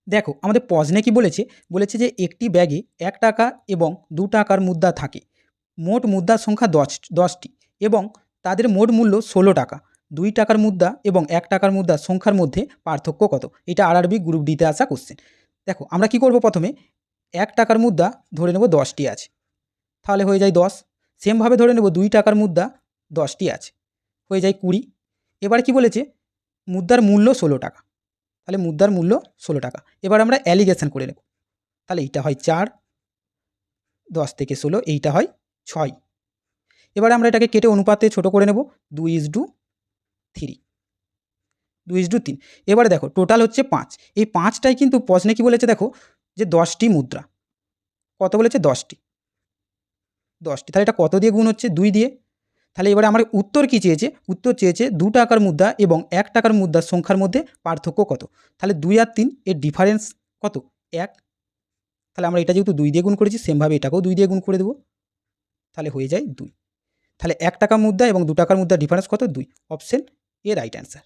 দেখো আমাদের প্রশ্নে কি বলেছে, বলেছে যে একটি ব্যাগে 1 টাকা এবং 2 টাকার মুদ্রা থাকে, মোট মুদ্রার সংখ্যা 10টি এবং তাদের মোট মূল্য 16 টাকা। 2 টাকার মুদ্রা এবং 1 টাকার মুদ্রার সংখ্যার মধ্যে পার্থক্য কত? এটা আরআরবি গ্রুপ ডিতে আসা কোশ্চেন। দেখো আমরা কি করব, প্রথমে 1 টাকার মুদ্রা ধরে নেব 10টি আছে, তাহলে হয়ে যায় 10। সেমভাবে ধরে নেব 2 টাকার মুদ্রা 10টি আছে, হয়ে যায় 20। এবার কি বলেছে, মুদ্রার মূল্য 16 টাকা, তাহলে মুদ্রার মূল্য 16 টাকা। এবার আমরা অ্যালিগেশন করে নেব, তাহলে এইটা হয় 4, 10 থেকে 16, এইটা হয় 6। এবার আমরা এটাকে কেটে অনুপাতে ছোট করে নেব, 2:3, 2:3। এবারে দেখো টোটাল হচ্ছে 5। এই 5টাই কিন্তু প্রশ্নে কি বলেছে দেখো, যে 10টি মুদ্রা। কত বলেছে? 10টি। তাহলে এটা কত দিয়ে গুণ হচ্ছে? 2 দিয়ে। তাহলে এবারে আমার উত্তর কি চেয়েছে? উত্তর চেয়েছে 2 টাকার মুদ্রা এবং 1 টাকার মুদ্রার সংখ্যার মধ্যে পার্থক্য কত? তাহলে 2 আর 3 এর ডিফারেন্স কত? 1। তাহলে আমরা এটা যেহেতু 2 দিয়ে গুণ করেছি, সেমভাবে এটাকেও 2 দিয়ে গুণ করে দেবো, তাহলে হয়ে যায় 2। তাহলে 1 টাকা মুদ্রা এবং 2 টাকার মুদ্রার ডিফারেন্স কত? 2। Option A right answer.